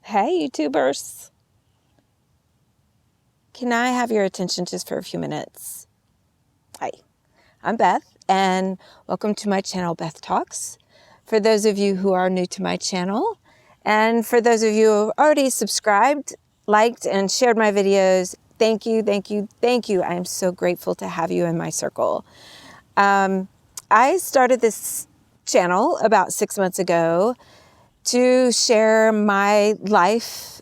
Hey, YouTubers. Can I have your attention just for a few minutes? Hi, I'm Beth, and welcome to my channel, Beth Talks. For those of you who are new to my channel, and for those of you who have already subscribed, liked, and shared my videos, thank you, thank you, thank you. I am so grateful to have you in my circle. I started this channel about 6 months ago to share my life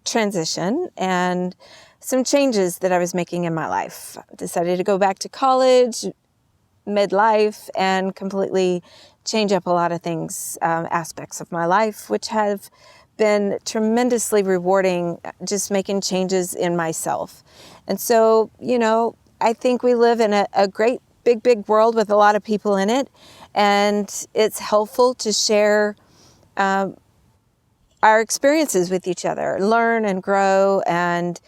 transition and some changes that I was making in my life. I decided to go back to college midlife and completely change up a lot of things, aspects of my life, which have been tremendously rewarding, just making changes in myself. And so, I think we live in a great, big world with a lot of people in it. And it's helpful to share our experiences with each other, learn and grow, and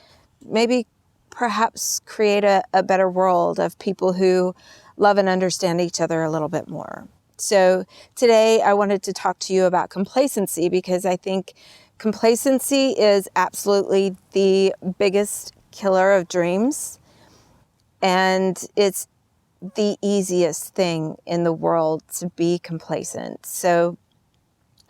maybe perhaps create a better world of people who love and understand each other a little bit more. So today I wanted to talk to you about complacency, because I think complacency is absolutely the biggest killer of dreams, and it's the easiest thing in the world to be complacent. So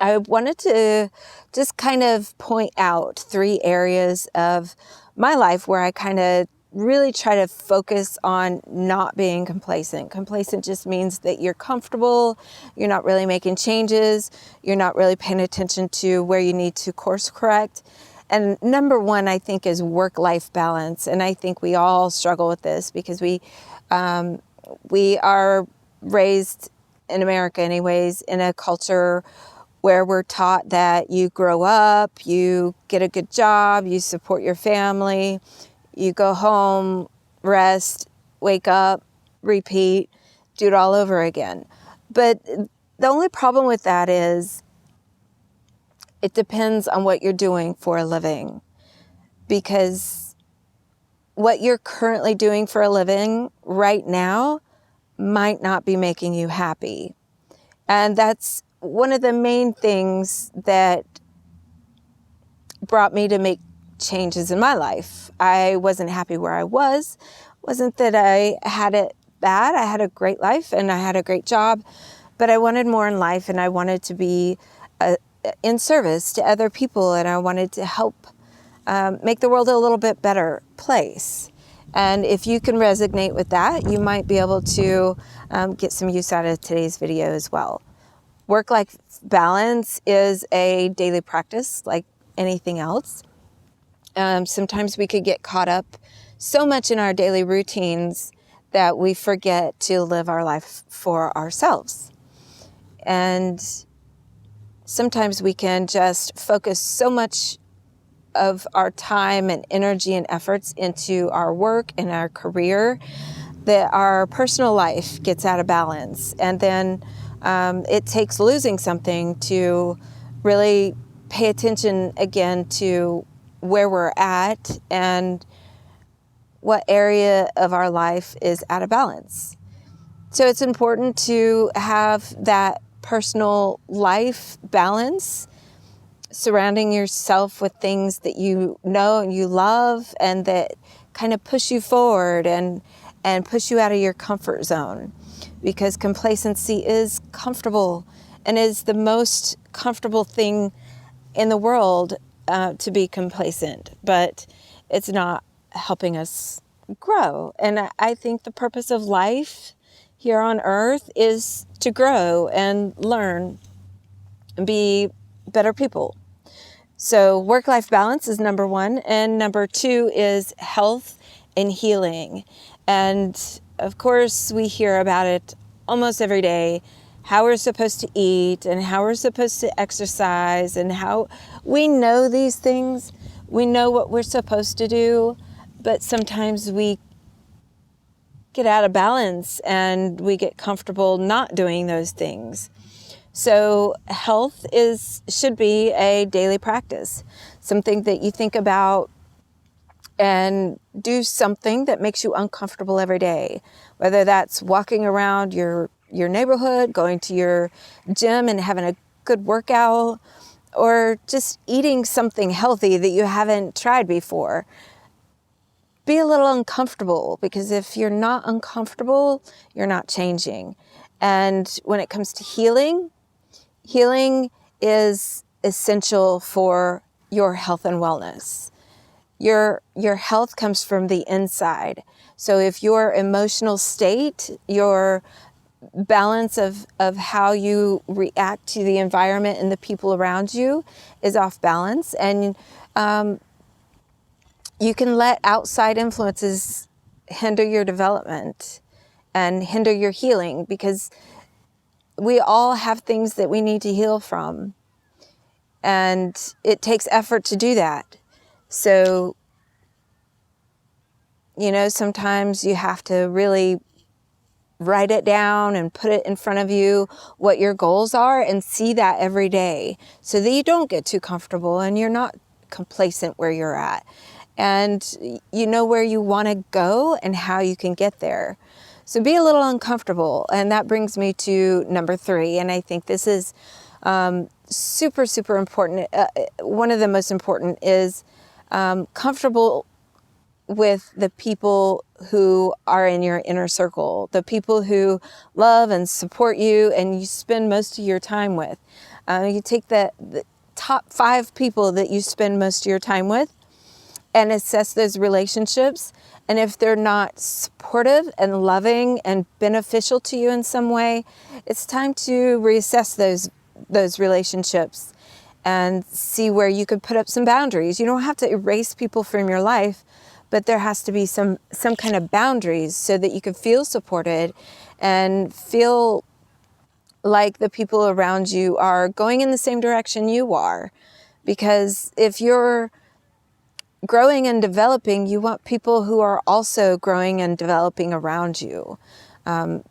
I wanted to just kind of point out 3 areas of my life where I kind of really try to focus on not being complacent. Complacent just means that you're comfortable, you're not really making changes, you're not really paying attention to where you need to course correct. And number 1, I think, is work-life balance. And I think we all struggle with this because we are raised, in America anyways, in a culture where we're taught that you grow up, you get a good job, you support your family, you go home, rest, wake up, repeat, do it all over again. But the only problem with that is it depends on what you're doing for a living, because what you're currently doing for a living right now might not be making you happy. And that's one of the main things that brought me to make changes in my life. I wasn't happy where I was. Wasn't that I had it bad. I had a great life and I had a great job, but I wanted more in life, and I wanted to be in service to other people, and I wanted to help make the world a little bit better place. And if you can resonate with that, you might be able to get some use out of today's video as well. Work-life balance is a daily practice like anything else. Sometimes we could get caught up so much in our daily routines that we forget to live our life for ourselves. And sometimes we can just focus so much of our time and energy and efforts into our work and our career that our personal life gets out of balance. And then it takes losing something to really pay attention again to where we're at and what area of our life is out of balance. So it's important to have that personal life balance, surrounding yourself with things that you know and you love and that kind of push you forward and push you out of your comfort zone, because complacency is comfortable and is the most comfortable thing in the world, to be complacent, but it's not helping us grow. And I think the purpose of life here on earth is to grow and learn and be better people. So work-life balance is number 1. And number 2 is health and healing. And of course, we hear about it almost every day, how we're supposed to eat and how we're supposed to exercise, and how we know these things. We know what we're supposed to do, but sometimes we get out of balance and we get comfortable not doing those things. So health should be a daily practice, something that you think about and do something that makes you uncomfortable every day, whether that's walking around your neighborhood, going to your gym and having a good workout, or just eating something healthy that you haven't tried before. Be a little uncomfortable, because if you're not uncomfortable, you're not changing. And when it comes to healing, healing is essential for your health and wellness. Your health comes from the inside. So if your emotional state, your balance of how you react to the environment and the people around you is off balance, and you can let outside influences hinder your development and hinder your healing, because we all have things that we need to heal from, and it takes effort to do that. So, sometimes you have to really write it down and put it in front of you, what your goals are, and see that every day, so that you don't get too comfortable and you're not complacent where you're at, and you know where you want to go and how you can get there. So be a little uncomfortable. And that brings me to number 3. And I think this is super, super important. One of the most important is comfortable with the people who are in your inner circle, the people who love and support you and you spend most of your time with. You take the top 5 people that you spend most of your time with and assess those relationships. And if they're not supportive and loving and beneficial to you in some way, it's time to reassess those relationships and see where you could put up some boundaries. You don't have to erase people from your life, but there has to be some kind of boundaries so that you can feel supported and feel like the people around you are going in the same direction you are. Because if you're growing and developing, you want people who are also growing and developing around you.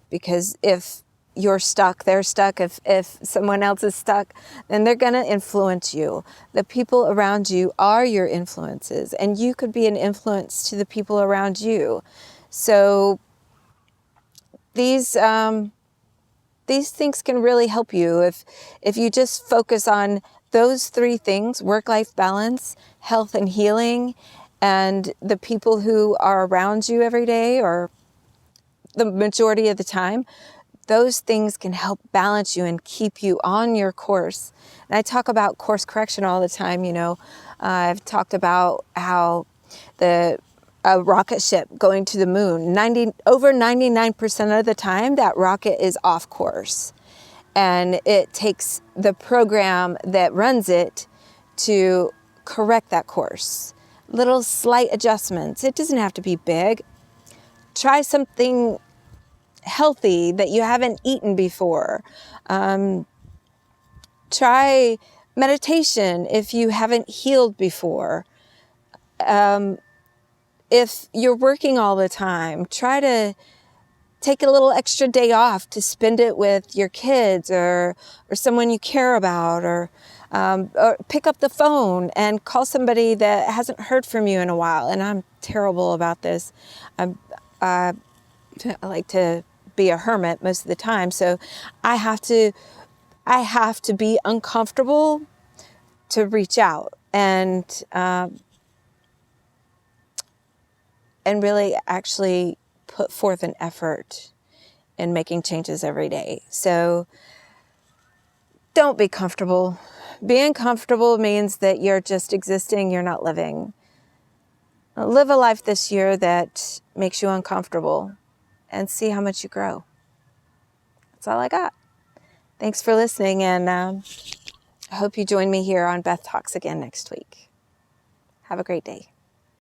Because if you're stuck, they're stuck. If someone else is stuck, then they're going to influence you. The people around you are your influences, and you could be an influence to the people around you. So these things can really help you if you just focus on those 3 things: work-life balance, health and healing, and the people who are around you every day or the majority of the time. Those things can help balance you and keep you on your course. And I talk about course correction all the time. I've talked about how a rocket ship going to the moon, over 99% of the time, that rocket is off course. And it takes the program that runs it to correct that course. Little slight adjustments. It doesn't have to be big. Try something healthy that you haven't eaten before. Try meditation if you haven't healed before. If you're working all the time, try to take a little extra day off to spend it with your kids or someone you care about, or pick up the phone and call somebody that hasn't heard from you in a while. And I'm terrible about this. I like to be a hermit most of the time, so I have to be uncomfortable to reach out and really actually put forth an effort in making changes every day. So don't be comfortable. Being comfortable means that you're just existing, you're not living. Live a life this year that makes you uncomfortable and see how much you grow. That's all I got. Thanks for listening, and I hope you join me here on Beth Talks again next week. Have a great day.